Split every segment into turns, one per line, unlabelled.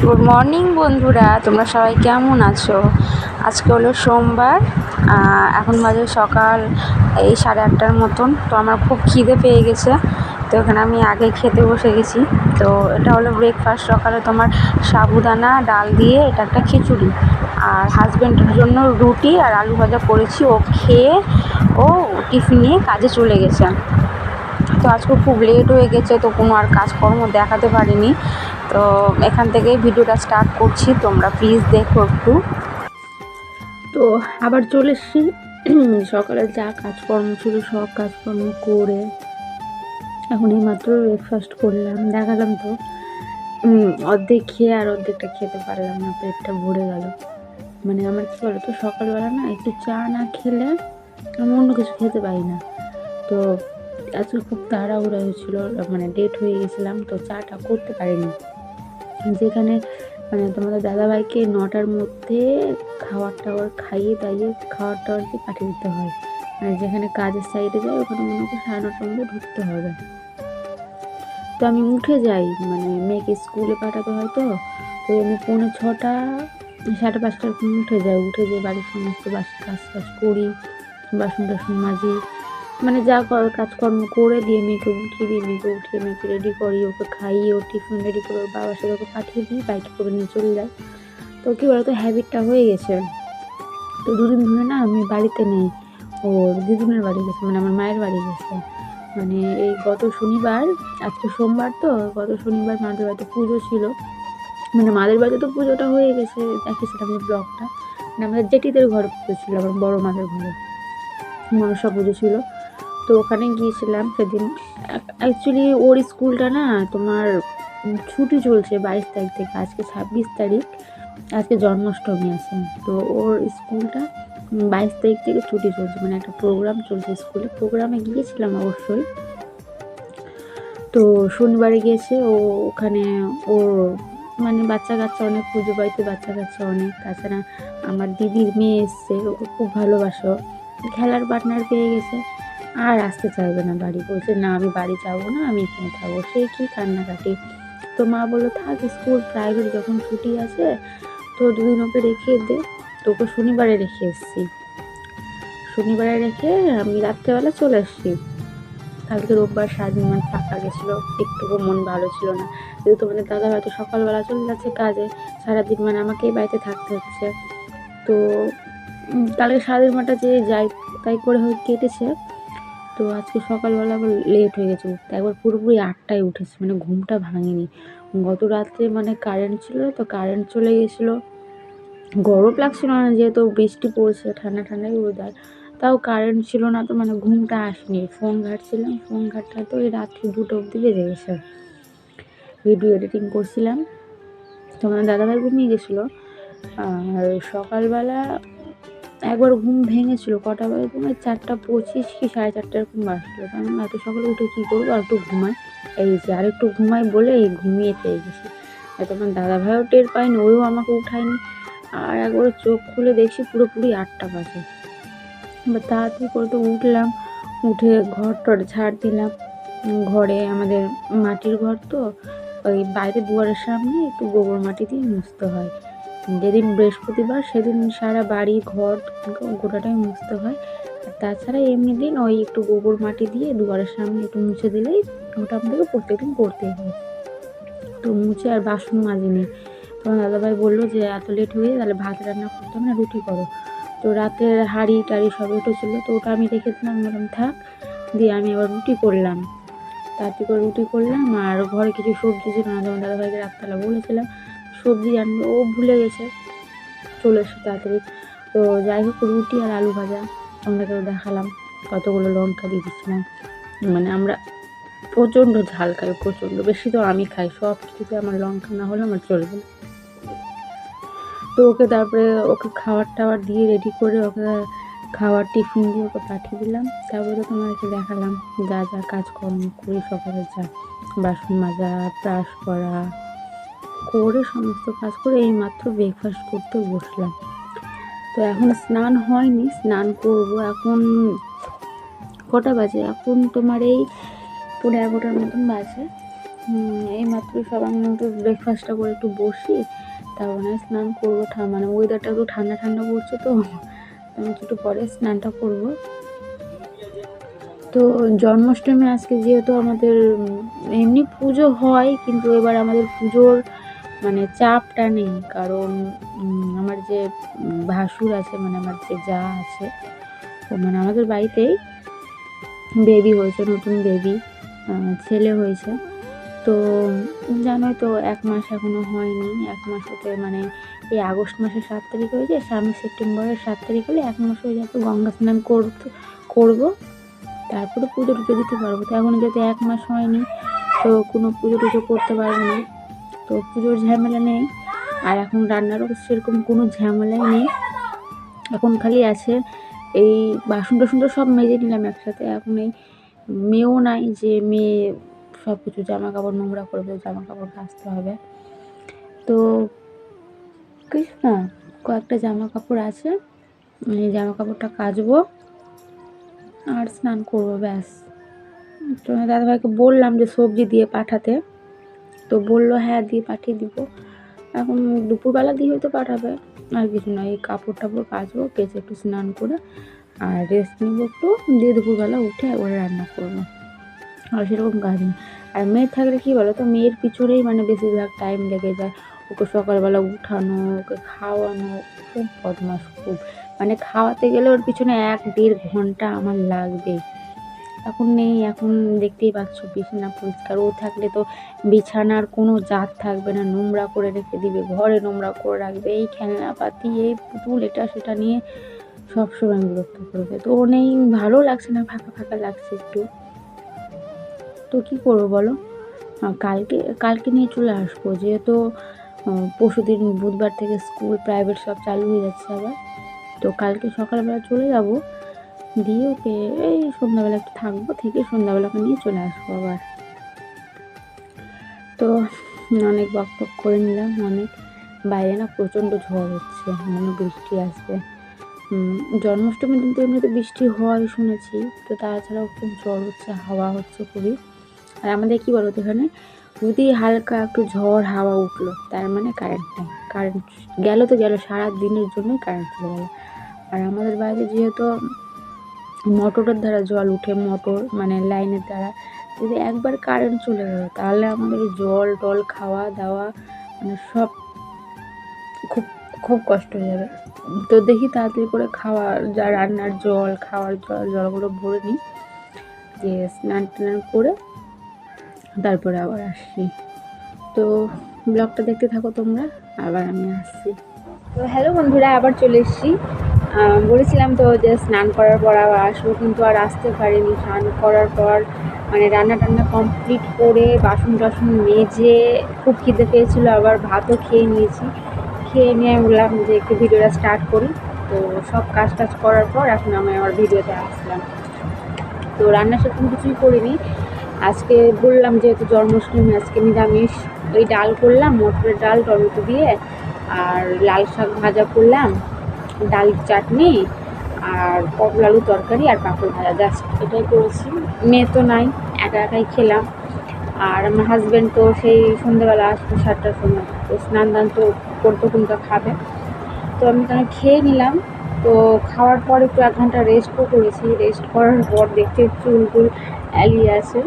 Good morning বন্ধুরা, তোমরা সবাই কেমন আছো? আজকে হলো সোমবার। এখন বাজে সকাল এই 8:30টার মতন। তো আমার খুব খিদে পেয়ে গেছে, তো এখানে আমি আগে খেতে বসে গেছি। তো এটা হলো ব্রেকফাস্ট, সকালে তোমার সাবুদানা ডাল দিয়ে এটা একটা খিচুড়ি, আর হাজব্যান্ডের জন্য রুটি আর আলু ভাজা করেছি। ও খেয়ে ও টিফিন নিয়ে কাজে চলে গেছে। তো আজকে খুব লেট হয়ে গেছে, তো কোনো আর কাজকর্ম দেখাতে পারিনি। তো এখান থেকেই ভিডিওটা স্টার্ট করছি, তোমরা প্লিজ দেখো একটু। তো আবার চলে এসেছি। সকালে যা কাজকর্ম ছিল সব কাজকর্ম করে এখন এই মাত্র ব্রেকফাস্ট করলাম, দেখালাম তো। অর্ধেক খেয়ে আর অর্ধেকটা খেতে পারলাম না, পেটটা ভরে গেল। মানে আমার কী বলো তো, সকালবেলা না একটু চা না খেলে আমি অন্য কিছু খেতে পারি না। তো আজকে খুব তাড়াহুড়া হয়েছিল, মানে ডেট হয়ে গেছিলাম, তো চাটা করতে পারিনি। যেখানে মানে তোমাদের দাদাভাইকে 9টার মধ্যে খাওয়ার টাওয়ার খাইয়ে দাইয়ে খাওয়ার টাওয়ারকে পাঠিয়ে দিতে হয়। আর যেখানে কাজের সাইডে যাই ওখানে মনে করি 9:30টার মধ্যে ঢুকতে হবে। তো আমি উঠে যাই, মানে মেয়েকে স্কুলে পাঠাতে হয়। তো আমি 6:45 5:30টার উঠে যাই। বাড়ির সমস্ত কাজ করি, বাসন টাসন মাজি, মানে যা কাজকর্ম করে দিয়ে মেয়েকে উঠিয়ে মেয়েকে রেডি করি, ওকে খাইয়ে ওর টিফিন রেডি করে ওর বাবার সাথে ওকে পাঠিয়ে দিই, বাইকে করে নিয়ে চলে যায়। তো কী বলতো, হ্যাবিটটা হয়ে গেছে। তো দুদিন ধরে না আমি বাড়িতে নেই, ওর দিদুনের বাড়ি গেছে, মানে আমার মায়ের বাড়ি গেছে। মানে এই গত শনিবার, আজকে সোমবার, তো গত শনিবার মাদের বাড়িতে পুজো ছিল। মানে মাদের বাড়িতে তো পুজোটা হয়ে গেছে, দেখেছিলাম যে ব্লগটা। মানে আমাদের জেঠিদের ঘরে পুজো ছিল, আমার বড় মাদের ঘরে মনসা পুজো ছিল। তো ওখানে গিয়েছিলাম সেদিন। অ্যাকচুয়ালি ওর স্কুলটা না তোমার ছুটি চলছে 22 তারিখ থেকে, আজকে 26 তারিখ, আজকে জন্মাষ্টমী আছে। তো ওর স্কুলটা 22 তারিখ থেকে ছুটি চলছে, মানে একটা প্রোগ্রাম চলছে স্কুলে। প্রোগ্রামে গিয়েছিলাম অবশ্যই। তো শনিবারে গিয়েছে ও, ওখানে ওর মানে বাচ্চা কাচ্চা অনেক, পুজো বাড়িতে বাচ্চা কাচ্চা অনেক। তাছাড়া আমার দিদির মেয়ে এসছে, ওকে খুব ভালোবাসো, খেলার পার্টনার পেয়ে গেছে। আর আসতে চাইবে না বাড়ি, বলছে না আমি বাড়ি যাবো না, আমি এখানে থাকবো। সে কি কান্নাকাটি। তো মা বললো থাক, স্কুল প্রাইভেট যখন ছুটি আছে তো দুদিন ওকে রেখে দে। তো ওকে শনিবারে রেখে এসেছি। শনিবারে রেখে আমি রাত্রেবেলা চলে এসেছি। কালকে রোববার সারাদিন মানে ফাঁকা গেছিলো, একটুকু মন ভালো ছিল না। যেহেতু মানে দাদা হয়তো সকালবেলা চলে যাচ্ছে কাজে, সারাদিন মানে আমাকেই বাড়িতে থাকতে হচ্ছে। তো কালকে সারাদিন মাটা যে যাই তাই করে হয়ে কেটেছে। তো আজকে সকালবেলা আবার লেট হয়ে গেছে উঠতে, একবার পুরোপুরি 8টায় উঠেছে, মানে ঘুমটা ভাঙেনি। গত রাত্রে মানে কারেন্ট ছিল, তো কারেন্ট চলে গেছিলো। গরম লাগছিল না, যেহেতু বৃষ্টি পড়ছে, ঠান্ডা ঠান্ডাই ওয়েদার, তাও কারেন্ট ছিল না। তো মানে ঘুমটা আসেনি, ফোন ঘাঁটছিলাম, ফোন ঘাঁটতে তো এই রাত্রি 2টো অবধি বেজে গেছে। ভিডিও এডিটিং করছিলাম, তো আমার দাদাভাই ঘুমিয়ে গেছিলো। আর সকালবেলা একবার ঘুম ভেঙেছিল, কটা বাজে তোমার 4:25 কি 4:30 এরকম বাজছিল। কারণ এত সকালে উঠে কী করবো, আর একটু ঘুমাই, এই যে আর একটু ঘুমাই বলে এই ঘুমিয়ে পেয়ে গেছি। তোমার দাদাভাইও টের পায়নি, ওও আমাকে উঠায়নি। আর একবার চোখ খুলে দেখছি পুরোপুরি 8টা বাজে। এবার তাড়াতাড়ি করে তো উঠলাম, উঠে ঘর টর ঝাড় দিলাম। ঘরে আমাদের মাটির ঘর, তো ওই বাইরে দুয়ারের সামনে একটু গোবর মাটি দিয়ে মুছতে হয়। যেদিন বৃহস্পতিবার সেদিন সারা বাড়ি ঘর গোটাটাই মুছতে হয়। আর তাছাড়া এমনি দিন ওই একটু গোবর মাটি দিয়ে দুয়ারের সামনে একটু মুছে দিলেই ওটা আমাদেরকে প্রত্যেকদিন করতেই হয়। তো মুছে আর বাসন মাজিনি। তোমার দাদাভাই বললো যে এত লেট হয়ে তাহলে ভাত রান্না করতে হবে না, রুটি করো। তো রাতের হাঁড়ি টাড়ি সব একটু ছিল, তো ওটা আমি রেখে দিলাম, বললাম থাক। দিয়ে আমি আবার রুটি করলাম, তাড়াতাড়ি করে রুটি করলাম। আর ঘরে কিছু সবজি ছিল না, তোমার দাদাভাইকে রাত্রেবেলা বলেছিলাম সবজি আনবে, ও ভুলে গেছে, চলে এসে তাড়াতাড়ি। তো যাই হোক, রুটি আর আলু ভাজা তোমাদেরকেও দেখালাম। কতগুলো লঙ্কা দিয়ে দিচ্ছিলাম, মানে আমরা প্রচণ্ড ঝাল খাই, প্রচণ্ড বেশি। তো আমি খাই সব কিছুতে, আমার লঙ্কা না হলে আমার চলবে না। তো তারপরে ওকে খাবার টাবার দিয়ে রেডি করে ওকে খাওয়ার টিফিন দিয়ে ওকে পাঠিয়ে দিলাম। তারপরে তো তোমাদেরকে দেখালাম যা যা কাজকর্ম করি সকালে, যা বাসন মাজা, ব্রাশ করা করে সমস্ত কাজ করে এই মাত্র ব্রেকফাস্ট করতে বসলাম। তো এখন স্নান হয়নি, স্নান করব। এখন কটা বাজে, এখন তোমার এই 11:30 মতন বাজে। এই মাত্র সব আমি একটু ব্রেকফাস্টটা করে একটু বসি, তারপরে স্নান করবো। মানে ওয়েদারটা একটু ঠান্ডা ঠান্ডা পড়ছে, তো আমি একটু পরে স্নানটা করব। তো জন্মাষ্টমী আজকে যেহেতু আমাদের এমনি পুজো হয়, কিন্তু এবার আমাদের পুজোর মানে চাপটা নেই, কারণ আমার যে ভাসুর আছে, মানে আমার যে যা আছে, ও মানে আমাদের বাড়িতেই বেবি হয়েছে, নতুন বেবি ছেলে হয়েছে। তো জানোই তো 1 মাস এখনও হয়নি। 1 মাস হতে মানে এই আগস্ট মাসের 7 তারিখ হয়েছে, সামনে সেপ্টেম্বরের 7 তারিখ হলে 1 মাস হয়ে যাবে। গঙ্গা স্নান করবো, তারপরে পুজো টুজো দিতে পারবো। তো এখনও যেহেতু 1 মাস হয়নি, তো কোনো পুজো টুজো করতে পারবো না। তো পুজোর ঝামেলা নেই, আর এখন রান্নারও সেরকম কোনো ঝামেলাই নেই। এখন খালি আছে এই বাসন টাসন তো সব মেজে নিলাম একসাথে। এখন এই মেয়েও নাই যে মেয়ে সব কিছু জামা কাপড় নোংরা করবে, জামা কাপড় কাচতে হবে। তো কিছু না, কয়েকটা জামা কাপড় আছে, এই জামা কাপড়টা কাচবো আর স্নান করবো, ব্যাস। তো দাদাভাইকে বললাম যে সবজি দিয়ে পাঠাতে, তো বললো হ্যাঁ দিয়ে পাঠিয়ে দিব। এখন দুপুরবেলা দিয়ে হয়তো পাঠাবে, আর কিছু নয়। এই কাপড় টাপড় কাচবো, কেচে একটু স্নান করে আর রেস্ট নিবো একটু, দিয়ে দুপুরবেলা উঠে একবারে রান্না করবো। আর সেরকম কাজ নেই। আর মেয়ে থাকলে কী বলো তো, মেয়ের পিছনেই মানে বেশিরভাগ টাইম লেগে যায়। ওকে সকালবেলা উঠানো, ওকে খাওয়ানো, খুব বদমাস খুব। মানে খাওয়াতে গেলে ওর পিছনে 1-1.5 ঘন্টা আমার লাগবেই। এখন নেই, এখন দেখতেই পাচ্ছ বিছানা পরিষ্কার। ও থাকলে তো বিছানার কোনো জাত থাকবে না, নোংরা করে রেখে দিবে, ঘরে নোংরা করে রাখবে, এই খেলনাপাতি, এই পুতুল, এটা সেটা নিয়ে সবসময় বিরক্ত করবে। তো ও নেই, ভালো লাগছে না, ফাঁকা ফাঁকা লাগছে একটু। তো কী করবো বলো, কালকে নিয়ে চলে আসবো, যেহেতু পরশুদিন বুধবার থেকে স্কুল প্রাইভেট সব চালু হয়ে যাচ্ছে আবার। তো কালকে সকালবেলা চলে যাব, দিয়ে ওকে এই সন্ধ্যাবেলা একটু থাকবো, থেকে সন্ধ্যাবেলাকে নিয়ে চলে আসবো আবার। তো অনেক বকবক করে নিলাম অনেক। বাইরে না প্রচণ্ড ঝড় হচ্ছে, মনে বৃষ্টি আসবে। জন্মাষ্টমীর দিন তো এমনিতে বৃষ্টি হয় শুনেছি, তো তাছাড়াও খুব ঝড় হচ্ছে, হাওয়া হচ্ছে খুবই। আর আমাদের কী বলো তো, এখানে যদি হালকা একটু ঝড় হাওয়া উঠলো, তার মানে কারেন্ট নেই। কারেন্ট গেল তো গেল, সারা দিনের জন্যই কারেন্ট চলে গেল। আর আমাদের বাড়িতে যেহেতু মোটরের দ্বারা জল উঠে, মোটর মানে লাইনের দ্বারা, যদি একবার কারেন্ট চলে গেল, তাহলে আমাদের জল টল খাওয়া দাওয়া মানে সব খুব খুব কষ্ট হয়ে যাবে। তো দেখি তাড়াতাড়ি করে যা রান্নার জল, খাওয়ার জলগুলো ভরে নিই, যে স্নান টান করে তারপরে আবার আসছি। তো ব্লগটা দেখতে থাকো তোমরা, আবার আমি আসছি। তো হ্যালো বন্ধুরা, আবার চলে এসেছি। বলেছিলাম তো যে স্নান করার পর আবার আসবো, কিন্তু আর আসতে পারিনি। স্নান করার পর মানে রান্না টান্না কমপ্লিট করে বাসন টাসন মেজে খুব খিদে পেয়েছিলো, আবার ভাতও খেয়ে নিয়েছি। খেয়ে নিয়ে বললাম যে একটু ভিডিওটা স্টার্ট করি। তো সব কাজ টাজ করার পর এখন আমি আমার ভিডিওতে আসলাম। তো রান্না সেরকম কিছুই করিনি আজকে, বললাম যেহেতু জন্মাষ্টমী, আজকে নিরামিষ। ওই ডাল করলাম, মটরের ডাল টমেটো দিয়ে, আর লাল শাক ভাজা করলাম, ডাল চাটনি, আর পটল আলু তরকারি, আর পাঁপড় ভাজা, জাস্ট এটাই করেছি। মেয়ে তো নাই, একা একাই খেলাম। আর আমার হাজব্যান্ড তো সেই সন্ধ্যেবেলা আসবে 7টার সময়, তো স্নান দান তো করতে কোনটা খাবে। তো আমি তাহলে খেয়ে নিলাম। তো খাওয়ার পর একটু 1 ঘন্টা রেস্টও করেছি। রেস্ট করার পর দেখতে চুল টুল এলিয়ে আছে,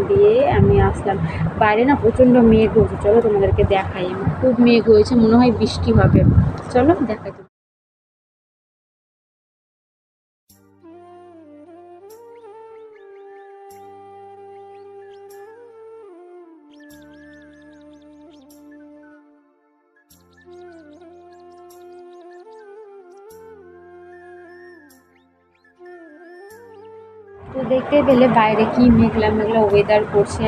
দিয়ে আমি আসলাম। বাইরে না প্রচণ্ড মেঘ হয়েছে, চলো তোমাদেরকে দেখাই। খুব মেঘ হয়েছে, মনে হয় বৃষ্টি হবে, চলো দেখাই। তো দেখতে পেলে বাইরে কি মেঘলা মেঘলা ওয়েদার করছে।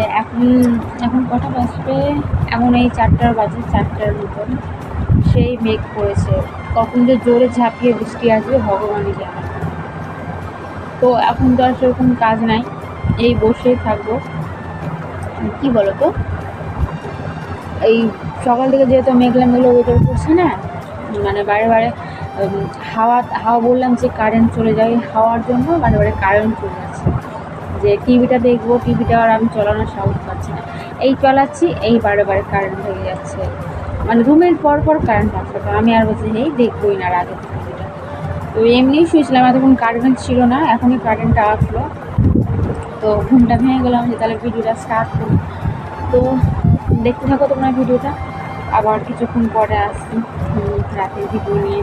এখন কটা বাজবে, এখন এই 4টা বাজে, 4টার মতন। সেই মেঘ করেছে, কখন যে জোরে ঝাঁপিয়ে বৃষ্টি আসবে ভগবানই জানে। তো এখন তো আর সেরকম কাজ নাই, এই বসেই থাকবো। কি বলো তো, এই সকাল থেকে যেহেতু মেঘলা মেঘলা ওয়েদার করছে না, মানে বারে বারে হাওয়া বললাম যে কারেন্ট চলে যায়, হাওয়ার জন্য বারে বারে কারেন্ট চলে যাচ্ছে। যে টিভিটা দেখবো, টিভিটা আর আমি চালানোর সাহস পাচ্ছি না। এই চালাচ্ছি, এই বারে বারে কারেন্ট হয়ে যাচ্ছে, মানে রুমের পর পর কারেন্ট আসছে। তো আমি আর বলছি এই দেখবোই না রাতে ভিডিওটা। তো এমনিই শুয়েছিলাম, এতক্ষণ কারেন্ট ছিল না, এখনই কারেন্টটা আসলো। তো ঘুমটা ভেঙে গেলাম যে তাহলে ভিডিওটা স্টার্ট করি। তো দেখতে থাকো তোমরা ভিডিওটা, আবার কিছুক্ষণ পরে আসছি রাতের ভিডিও নিয়ে।